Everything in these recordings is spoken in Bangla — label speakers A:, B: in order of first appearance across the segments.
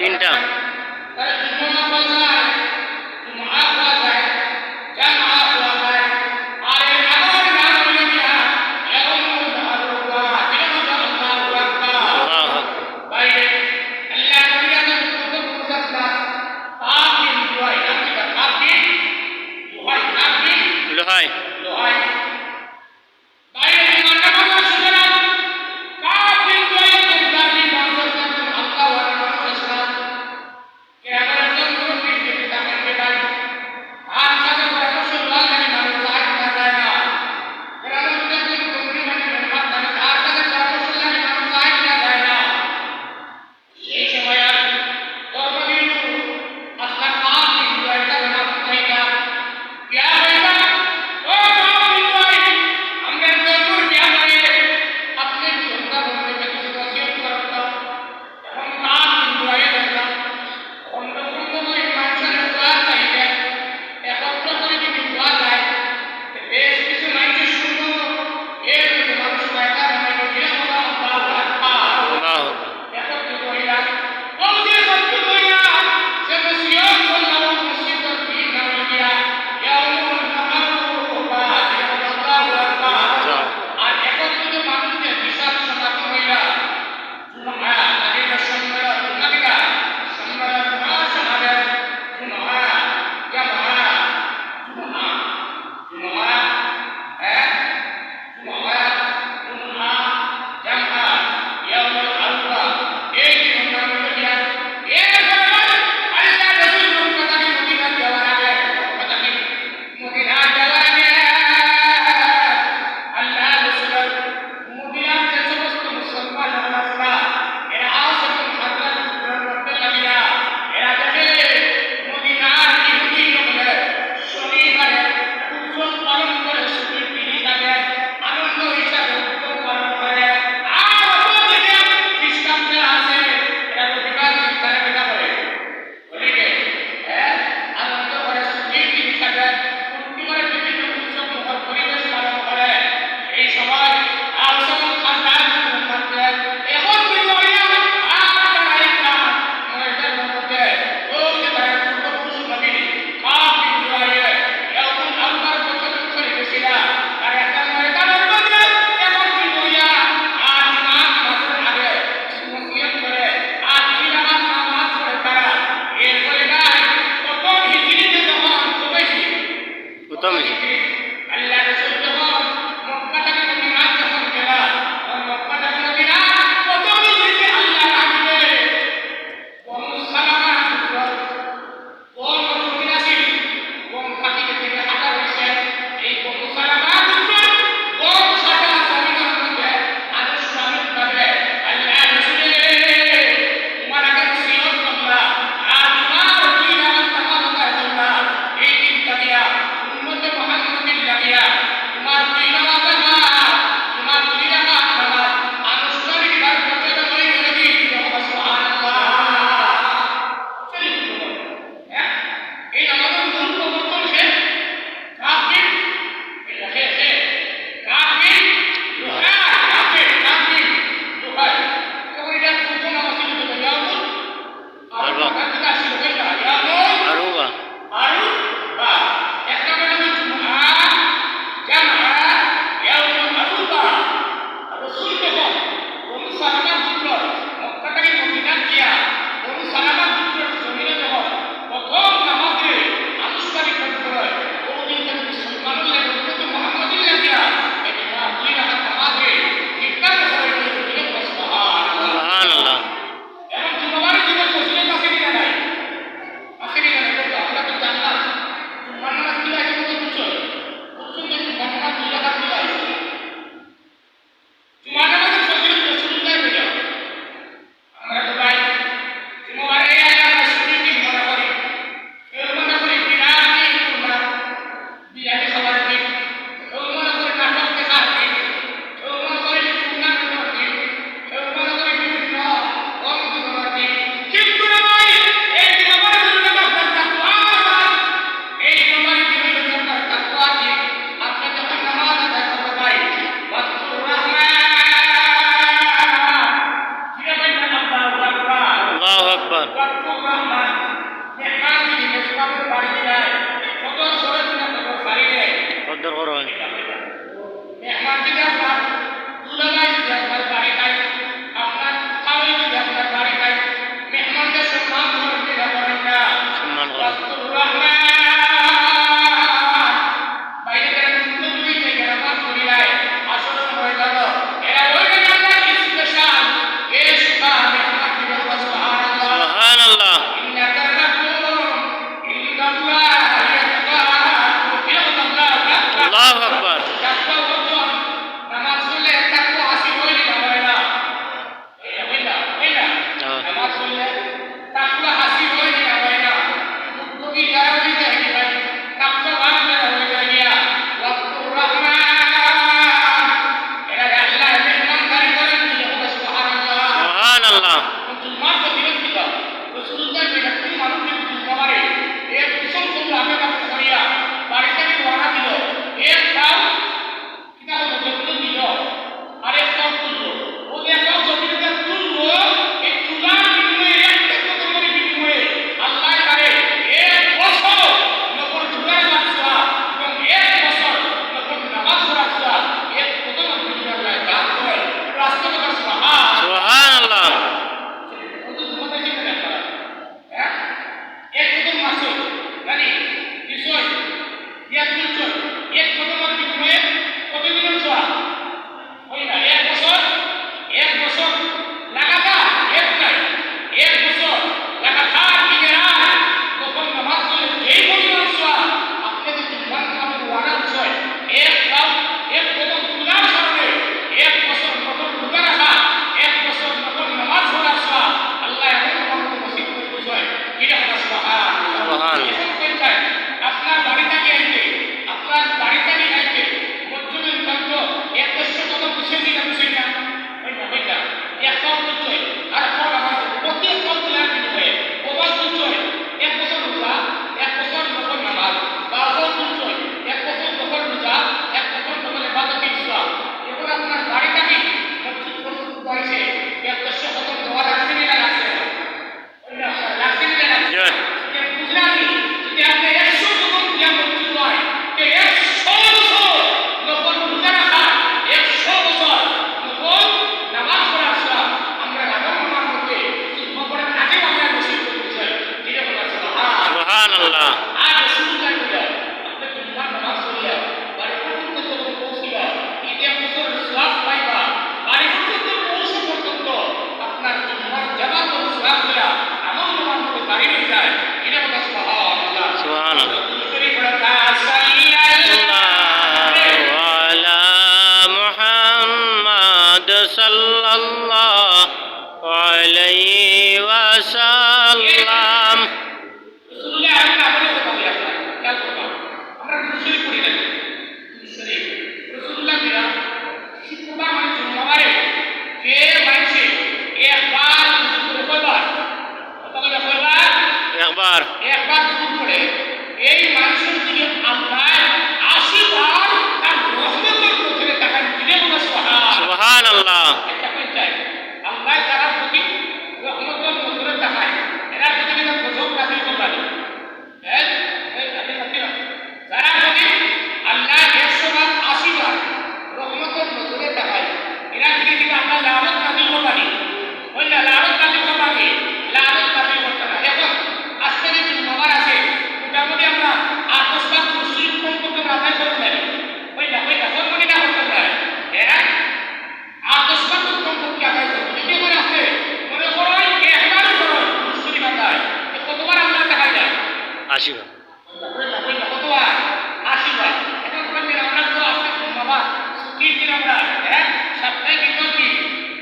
A: তিনটা। লোহাই
B: Kaya
A: আকবার। কদ্দর করুন। সম্মান করুন। সুবহানাল্লাহ। আল্লাহু আকবার। সুবহানাল্লাহ। সুবহানাল্লাহ। সুবহানাল্লাহ। সাল্লাল্লাহু আলাইহি ওয়াসাল্লাম। একবার
B: এই মানুষের দিকে আল্লাহ 80 বার তার রহমতের চোখে তাকান দিলে
A: সুবহানাল্লাহ।
B: আল্লাহ যারা প্রতি রহমতের নজরে তাকায় এরা যদি কিনা গজব নাযিল করবে যারা যদি আল্লাহ 100 বার 80 বার রহমতের নজরে তাকায় এরা যদি কিনা আল্লাহ লানত নাযিল করবে ওই না লানত নাযিল করবে লানত নাযিল করতে না। এখন আজকে যে জুমাবার আছে মোটামুটি আমরা 8-10 বার মুসলিম কোন করতে আদায় করতে পারি ওই না কোন মনে না করতে পারে হ্যাঁ 8-10 বার কোন করতে আদায় করতে যদি মনে আছে মনে করো একবার করো মুসলিম আদায় কতবার আমরা দেখা যায়
A: 80 বার
B: কতবার 80 বার। এখন বলেন আমরা তো আজকে জুমাবার ছুটির দিন আমরা হ্যাঁ সপ্তাহে কিন্তু কি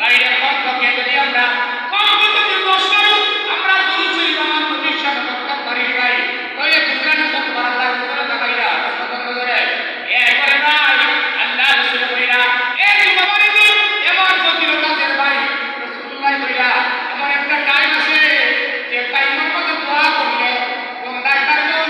B: বাইরে কম থেকে যদি আমরা কম থেকে 10 বার আমরা দুরূদ শরীফ আমার নবীর সাথে বরকত করি ভাই তো এই দুজনে কত বার আল্লাহ করে দেখাইরা কত করে একবারে নাই আল্লাহ রাসূল কইরা এই জুমাবারে দিন এমন ফজিলতের ভাই রাসূলুল্লাহ কইরা এমন একটা টাইম আছে যে টাইমের মধ্যে দোয়া করলে কোন ডাক্তার কেউ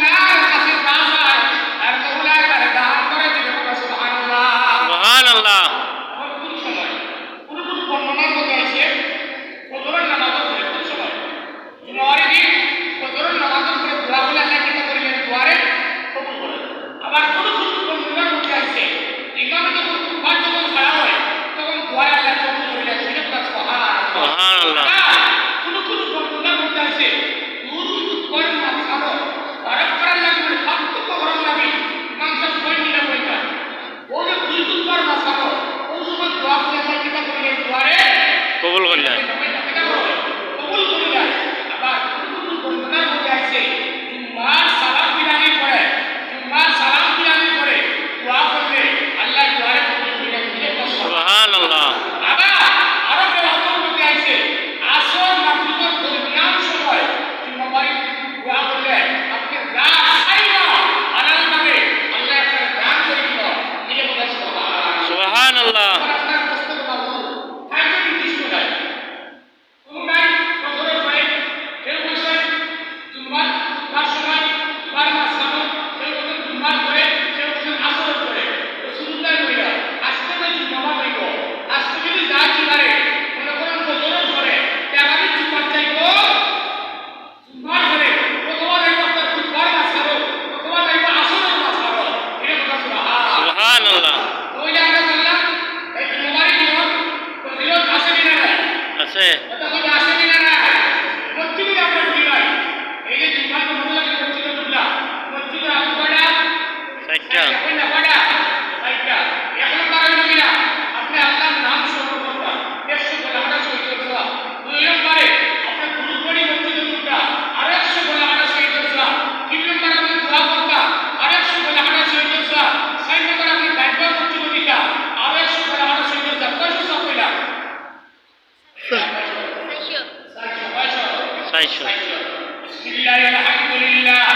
B: বিসমিল্লাহি আলহামদুলিল্লাহ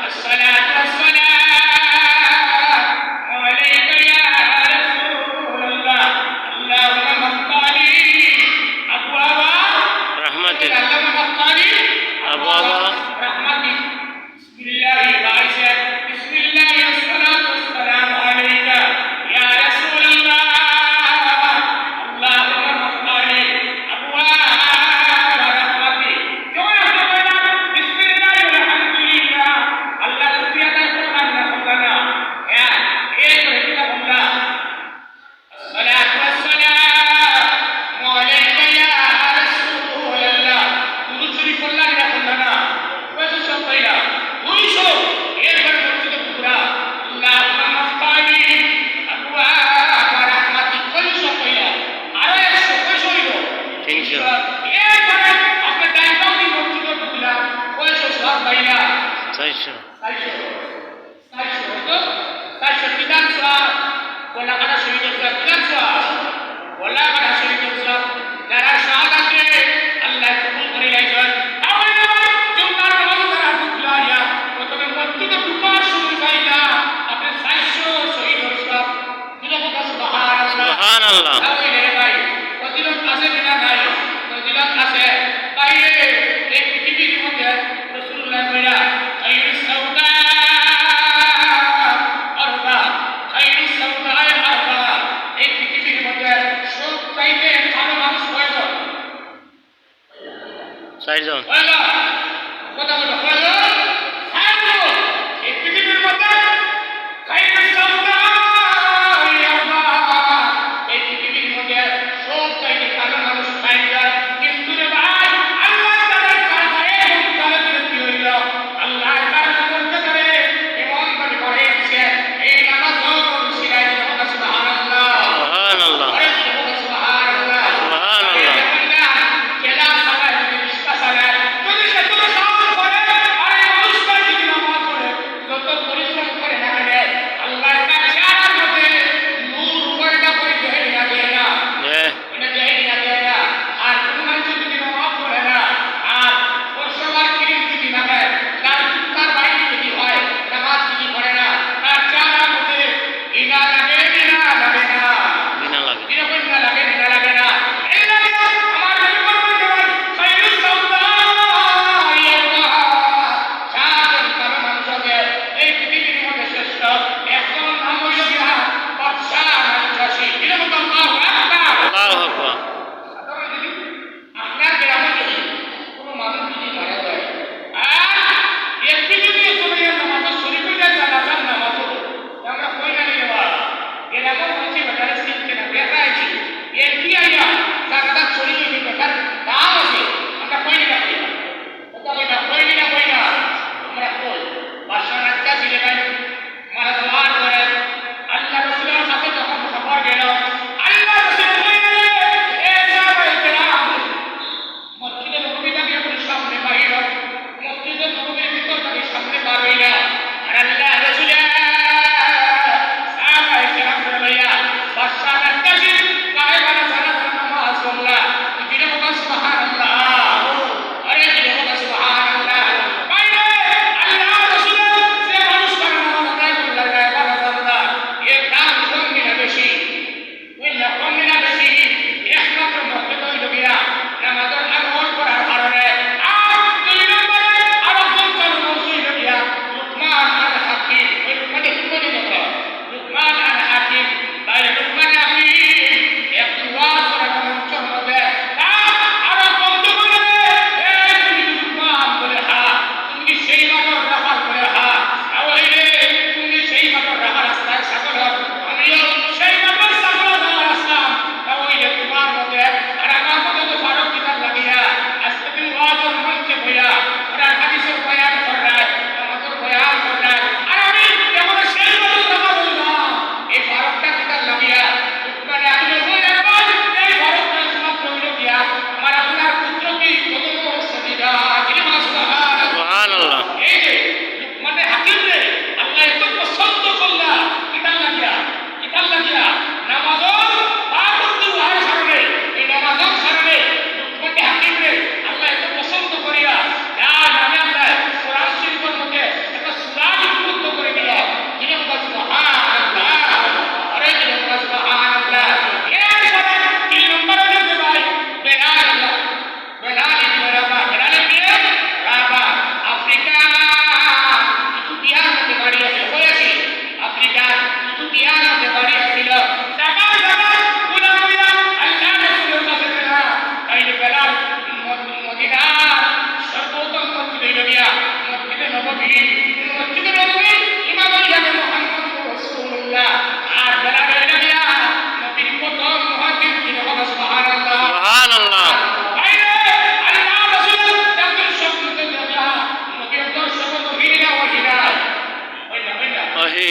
B: আসসালাতু ওয়াসসালাম আলাইকা ইয়া রাসূলুল্লাহ আল্লাহুম্মা মাফতানি আবওয়াবা
A: رحمتك
B: আল্লাহুম্মা মাফতানি
A: أبواب
B: رحمتك বিসমিল্লাহি বাইশা বিসমিল্লাহি আসসালাতু ওয়াসসালাম আলাইকা ইয়া রাসূলুল্লাহ আল্লাহুম্মা মাফতানি আবওয়াবা রাহমাতিক জোরে বলুন বিসমিল্লাহি আলহামদুলিল্লাহ আল্লাহ শুকরিয়া আদায় করলাম না আল্লাহ হ্যাঁ এই করে কি বললা الصلاة والسلام عليك يا رسول الله দুরূদ শরীফ পড়লাম না বললাম না কয়শো সব কইলা 200 এরপর মসজিদ পুরা আল্লাহুম্মা মাফতানি আবওয়াবা রাহমাতিক কয়শো কইলা আরো 100 কয়শো হইল
A: 300
B: এরপরে আপনি দাইতাও দি মসজিদ পুরা কয়শো সব কইলা
A: 400
B: 400 কিতাব সব বলা কাটা শহীদ সব কিতাব সব বলা কাটা শহীদ সব যারা শাহাদাতে আল্লাহ কবুল করে লাইছেন তাহলে জুমার নামাজ তারা ঢুকলাইয়া প্রথমে মসজিদ ঢুকার শুরু কইলা আপনি 400 শহীদ সব দিলে কথা সুবহানাল্লাহ
A: سبحان الله
B: তাহলে ভাই ফজিলত আছে কিনা নাই ফজিলত আছে বাইরে এই পৃথিবীর মধ্যে রাসূলুল্লাহ কইলা খায়রুস সাওদা আরবা খায়রুস সাওদা আরবা এই পৃথিবীর মধ্যে সব চাইতে ভালো মানুষ কয়জন
A: 4 জন
B: কয়জন কথা বলো কয়জন সাতজন এই পৃথিবীর মধ্যে খায়রুস সাওদা আরবা এই পৃথিবীর মধ্যে সব চাইতে ভালো মানুষ পাইয়া কিন্তু রে ভাই আল্লাহ তাআলা কারণে এমন কারণে কি হইল আল্লাহ তাআলা করতে পারে এমন ভাবে করে দিছে এই নামাজ শিরাই দিল সুবহানাল্লাহ
A: سبحان الله
B: আরে সুবহানাল্লাহ
A: سبحان الله
B: কেলা সালা বিশ্বাস সালা যদি সে তো সাহস করে মুমিন মসজিদে নববী ইমাম হইয়াছে মুহাম্মদ রাসূলুল্লাহ আর যারা রইল গিয়া নবীর প্রথম মুহাজ্জির যিনি হলো সুবহানাল্লাহ
A: সুবহানাল্লাহ
B: বাইরে আল্লাহ রাসূল তাদের শব্দতে দেখা নবীর দর্শন নবীরা ওহিনা
A: ওহি